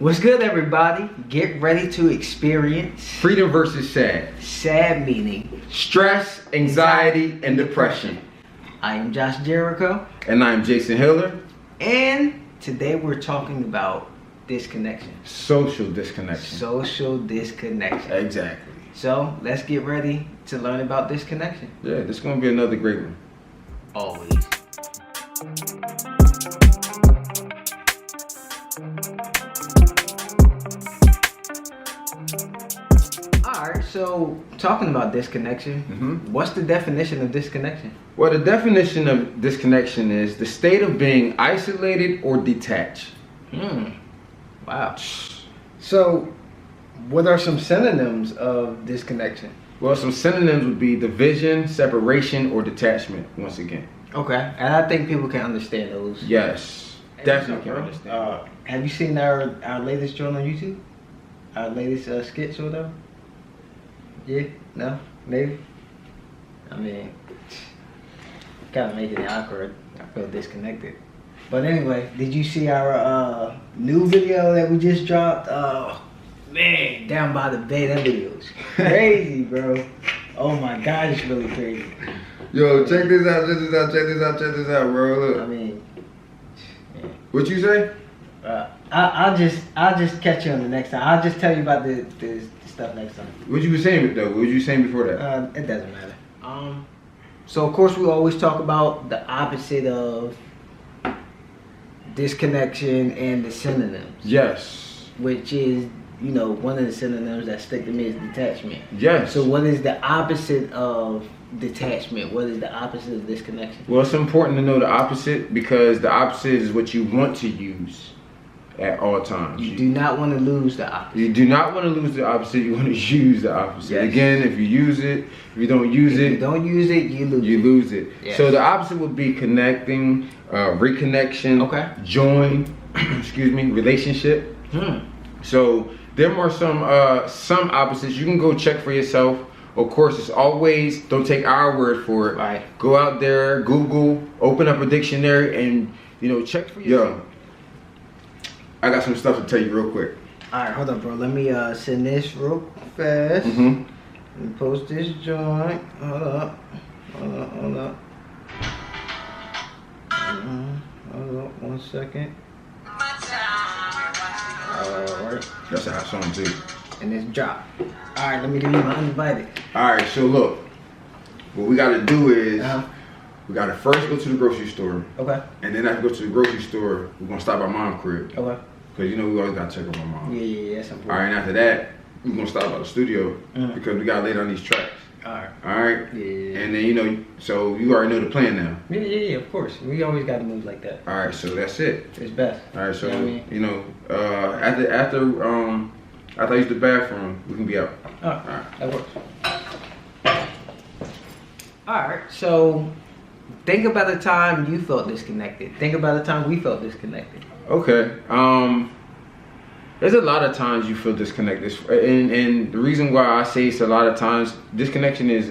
What's good, everybody? Get ready to experience freedom versus sad. Sad meaning Stress, anxiety, and depression. I am Josh Jericho. And I'm Jason Hiller. And today we're talking about disconnection. Social disconnection. Social disconnection. Exactly. So let's get ready to learn about disconnection. Yeah, this is going to be another great one. Always. Alright, so talking about disconnection, what's the definition of disconnection? Well, the definition of disconnection is the state of being isolated or detached. Wow. So, what are some synonyms of disconnection? Well, some synonyms would be division, separation, or detachment, once again. Okay, and I think people can understand those. Yes, definitely can understand. Have you seen our latest joint on YouTube? Our latest skits or whatever? Yeah? No? Maybe? I mean, kind of making it awkward. I feel disconnected. But anyway, did you see our new video that we just dropped? Oh, man, down by the bay, that video is crazy, bro. Oh my God, it's really crazy. Yo, check this out, check this out, bro. Look. I mean, yeah. What you say? I'll just catch you on the next time. I'll just tell you about the stuff next time. What you were saying though? What was you saying before that? It doesn't matter. So of course we always talk about the opposite of disconnection and the synonyms. Yes. Which is, you know, one of the synonyms that stick to me is detachment. Yes. So what is the opposite of detachment? What is the opposite of disconnection? Well, it's important to know the opposite because the opposite is what you want to use at all times. You do not want to lose the opposite. You do not want to lose the opposite. You want to use the opposite. Yes. Again, if you use it, if you don't use it, you don't use it, you lose it. You lose it. Yes. So the opposite would be connecting, reconnection, okay, join, excuse me, relationship. So there are some opposites. You can go check for yourself. Of course, it's always, don't take our word for it. Right. Go out there, Google, open up a dictionary, and check for yourself. Yo, I got some stuff to tell you real quick. All right, hold on, bro. Let me send this real fast. Let me post this joint. Hold up. Hold up. Hold up 1 second. Alright. That's how I saw him too. And it's drop. Alright, let me give you my undivided. Alright, so look. What we gotta do is we gotta first go to the grocery store. Okay. And then after we go to the grocery store, we're gonna stop by mom's crib. Okay. Because we always gotta check on my mom. Yeah, that's important. Alright, and after that, we're gonna stop by the studio because we gotta lay down these tracks. Alright? Yeah. And then so you already know the plan now. Yeah, of course. We always gotta move like that. Alright, so that's it. It's best. Alright, so you know what I mean? after I use the bathroom, we can be out. Alright. That works. Alright, so think about the time you felt disconnected. Think about the time we felt disconnected. Okay. There's a lot of times you feel disconnected, and the reason why I say it's a lot of times, disconnection is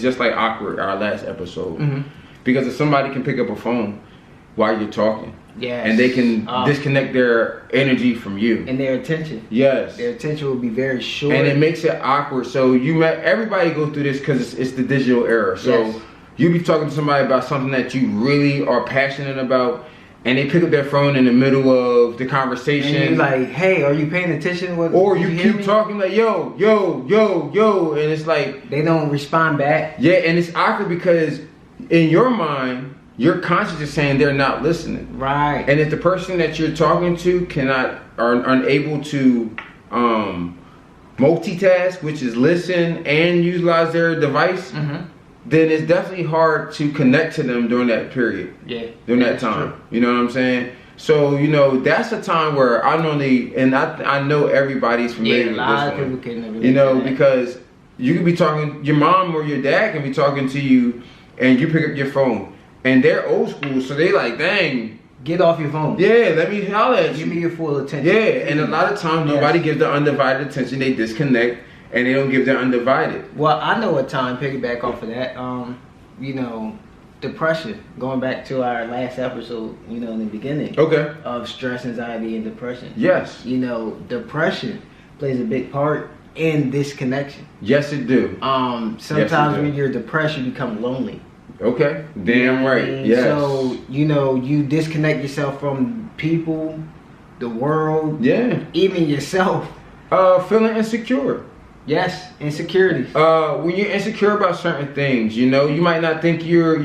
just like awkward. Our last episode, because if somebody can pick up a phone while you're talking, and they can disconnect their energy from you and their attention. Yes, their attention will be very short, and it makes it awkward. So everybody go through this because it's the digital era. So you be talking to somebody about something that you really are passionate about. And they pick up their phone in the middle of the conversation. And you're like, hey, are you paying attention? Or you keep talking like, yo, and it's like they don't respond back. Yeah, and it's awkward because in your mind, your conscience is saying they're not listening. Right. And if the person that you're talking to are unable to multitask, which is listen and utilize their device, then it's definitely hard to connect to them during that period. Yeah. During that time. True. You know what I'm saying? So, that's a time where I normally, and I know everybody's familiar with this one. A lot of people can relate because you could be talking, your mom or your dad can be talking to you, and you pick up your phone. And they're old school, so they like, dang. Get off your phone. Yeah, let me holler at you. Give me your full attention. Yeah, and a lot of times nobody gives their undivided attention. They disconnect. And they don't give their undivided. Well, I know a time, piggyback off of that, depression. Going back to our last episode, you know, in the beginning. Okay. Of stress, anxiety, and depression. Yes. You know, depression plays a big part in disconnection. Yes, it do. Sometimes when you're depressed, you become lonely. Okay. Damn You know what I right. mean? Yes. So, you know, you disconnect yourself from people, the world, yeah. even yourself. Feeling insecure. Yes, insecurities. When you're insecure about certain things, you know, you might not think you're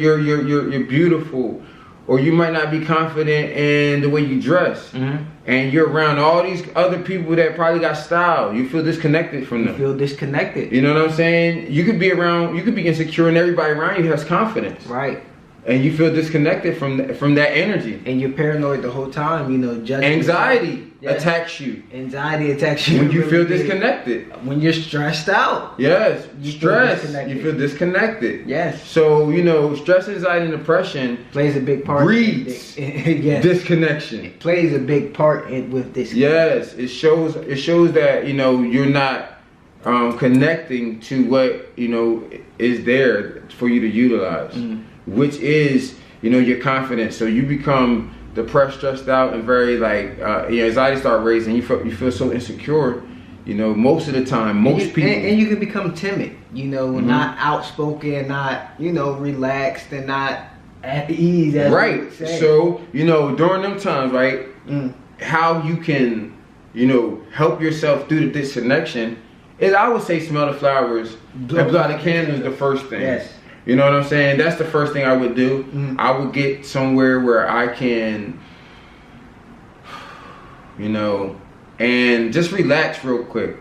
beautiful, or you might not be confident in the way you dress, and you're around all these other people that probably got style. You feel disconnected from them. You feel disconnected. You know what I'm saying? You could be insecure, and everybody around you has confidence, Right. and you feel disconnected from that energy. And you're paranoid the whole time. You know, judging. Anxiety attacks you. Anxiety attacks you When you really feel big. disconnected. When you're stressed out. Yes, You feel stress. disconnected. You feel disconnected. Yes. So, you know, stress, anxiety, and depression Plays a big part. breeds Yes. disconnection. It plays a big part with this. Yes, it shows that, you know, you're not connecting to what, you know, is there for you to utilize, which is, you know, your confidence. So you become depressed, stressed out, and very like your anxiety start raising. You feel so insecure. You know, most of the time, people, and you can become timid. You know, not outspoken, not, you know, relaxed, and not at ease. As right. we would say. So, you know, during them times, right, how you can, you know, help yourself through the disconnection is, I would say, smell the flowers and blow the candles. The first thing. Yes. You know what I'm saying? That's the first thing I would do. I would get somewhere where I can, you know, and just relax real quick.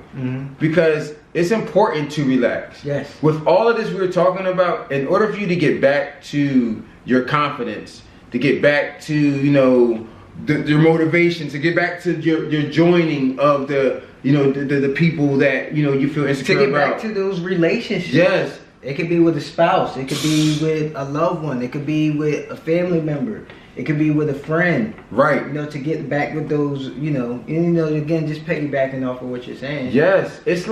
Because it's important to relax. Yes. With all of this we were talking about, in order for you to get back to your confidence, to get back to, you know, your motivation, to get back to your joining of the, you know, the people that, you know, you feel insecure To get about. back to those relationships. Yes. It could be with a spouse. It could be with a loved one. It could be with a family member. It could be with a friend. Right. You know, to get back with those, you know, and, you know, again, just piggybacking off of what you're saying. Yes. It's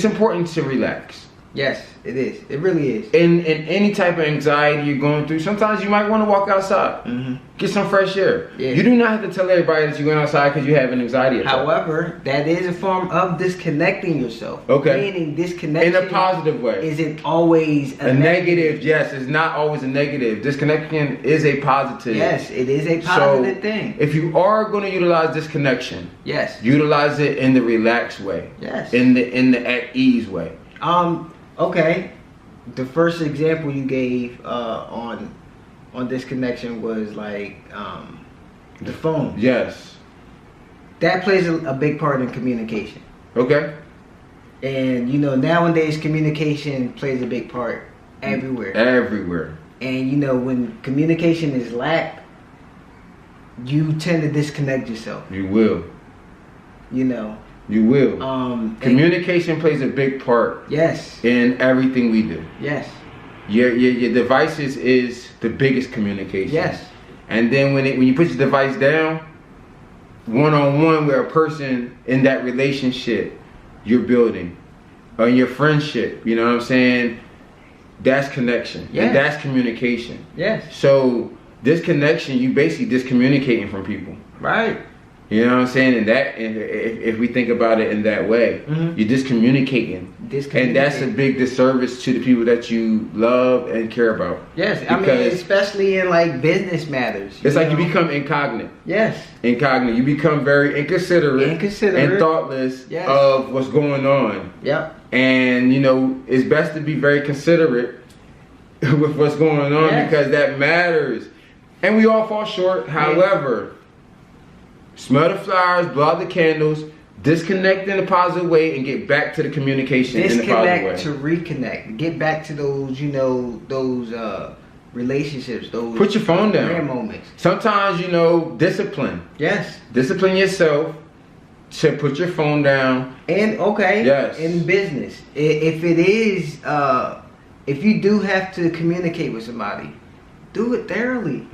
important to relax. Yes, it is. It really is. In any type of anxiety you're going through, sometimes you might want to walk outside, get some fresh air. Yeah. You do not have to tell everybody that you're going outside because you have an anxiety attack. However, that is a form of disconnecting yourself. Okay. Meaning disconnection In a positive way. isn't always A negative, yes, it's not always a negative. Disconnection is a positive. Yes, it is a positive thing. If you are going to utilize disconnection, Yes. utilize it in the relaxed way. Yes. In the at ease way. Okay. The first example you gave on disconnection was like the phone. Yes. That plays a big part in communication. Okay. And you know, nowadays communication plays a big part everywhere. Everywhere. And you know, when communication is lacked, you tend to disconnect yourself. You will. You know. You will. Communication plays a big part. Yes. In everything we do. Yes. Your devices is the biggest communication. Yes. And then when you put your device down, one-on-one with a person in that relationship you're building, or in your friendship, you know what I'm saying? That's connection. Yes. And that's communication. Yes. So this connection, you basically discommunicating from people. Right. You know what I'm saying? And that, if we think about it in that way, you're discommunicating. And that's a big disservice to the people that you love and care about. Yes, I mean, especially in like business matters. It's like you become incognito. Yes. Incognito. You become very inconsiderate and thoughtless of what's going on. Yep. And, you know, it's best to be very considerate with what's going on because that matters. And we all fall short. However, smell the flowers, blow out the candles, disconnect in a positive way, and get back to the communication in a positive way. Disconnect to reconnect. Get back to those, you know, those relationships. Those put your phone down. rare moments. Sometimes, you know, discipline. Yes. Discipline yourself to put your phone down. And Yes. in business, if it is, if you do have to communicate with somebody, do it thoroughly.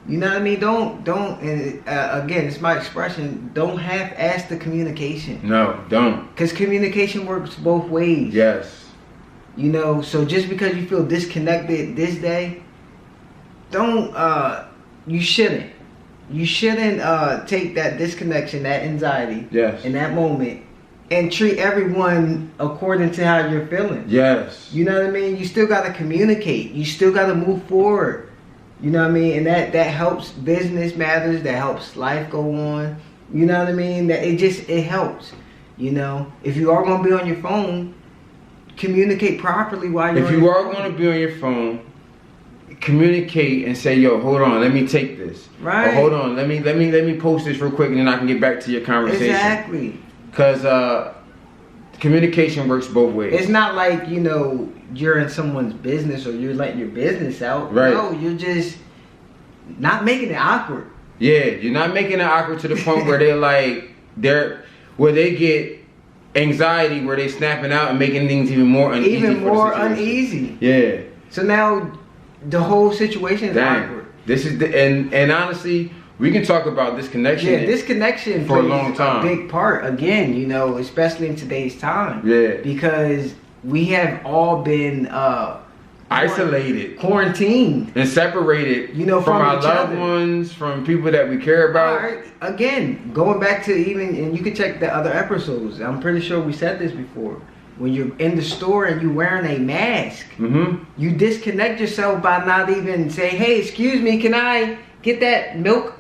You know what I mean? Don't, and again, it's my expression, don't half-ass the communication. No, don't. Because communication works both ways. Yes. You know, so just because you feel disconnected this day, don't you shouldn't take that disconnection, that anxiety, Yes. in that moment, and treat everyone according to how you're feeling. Yes. You know what I mean? You still gotta communicate. You still gotta move forward. You know what I mean? And that helps business matters. That helps life go on. You know what I mean? That it helps. You know, if you are gonna be on your phone, communicate properly while you're. If you are going to be on your phone, communicate and say, "Yo, hold on, let me take this." Right. Or hold on, let me post this real quick, and then I can get back to your conversation. Exactly. Because communication works both ways. It's not like, you know, you're in someone's business or you're letting your business out. Right. No, you're just not making it awkward. Yeah, you're not making it awkward to the point where where they get anxiety, where they snapping out and making things even more uneasy. Even more uneasy. Yeah. So now the whole situation is awkward. This is and honestly, we can talk about disconnection. Yeah, disconnection for a long time. A big part again, you know, especially in today's time. Yeah. Because we have all been isolated, quarantined, and separated, you know, from our each loved other. ones, from people that we care about. All right. Again, going back to even, and you can check the other episodes. I'm pretty sure we said this before. When you're in the store and you're wearing a mask, you disconnect yourself by not even saying, "Hey, excuse me, can I get that milk?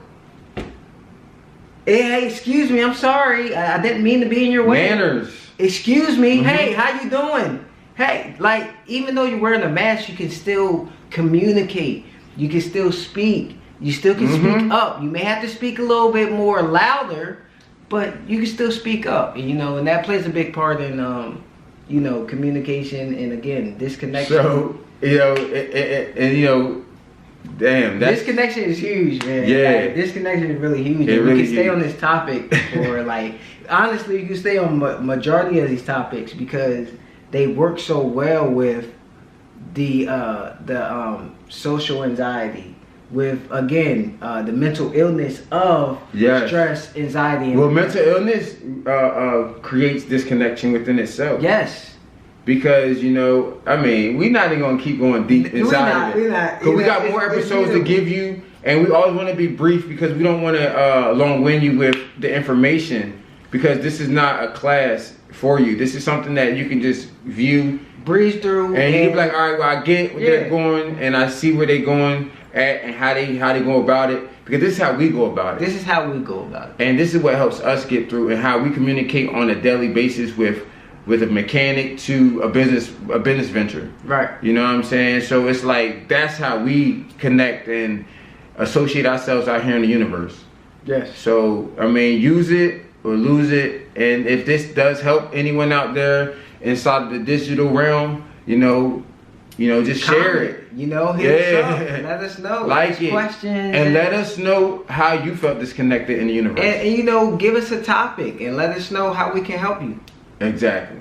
Hey, excuse me, I'm sorry, I didn't mean to be in your way." Manners. Excuse me, hey, how you doing? Hey, like, even though you're wearing a mask, you can still communicate. You can still speak. You still can speak up. You may have to speak a little bit more louder, but you can still speak up. And, you know, and that plays a big part in, you know, communication and, again, disconnection. So, you know, and you know, damn, disconnection is huge, man. Yeah. Like, disconnection is really huge. It And really we can stay huge. on this topic for, like, honestly, you can stay on majority of these topics because they work so well with the social anxiety, with, again, the mental illness of stress, anxiety. Well, mental illness creates disconnection within itself. Yes. Because, you know, I mean, we're not even going to keep going deep inside of it. Because we got more episodes to give you, and we always want to be brief because we don't want to long-wind you with the information, because this is not a class for you. This is something that you can just view, breeze through, and you can be like, all right, well, I get where they're going, and I see where they're going at and how they go about it, because this is how we go about it. This is how we go about it. And this is what helps us get through, and how we communicate on a daily basis with a mechanic to a business venture. Right. You know what I'm saying? So it's like, that's how we connect and associate ourselves out here in the universe. Yes. So, I mean, use it or lose it. And if this does help anyone out there inside the digital realm, you know, just share it. You know, hit us up. Let us know. Like it. Questions. And let us know how you felt disconnected in the universe. And, you know, give us a topic and let us know how we can help you. Exactly.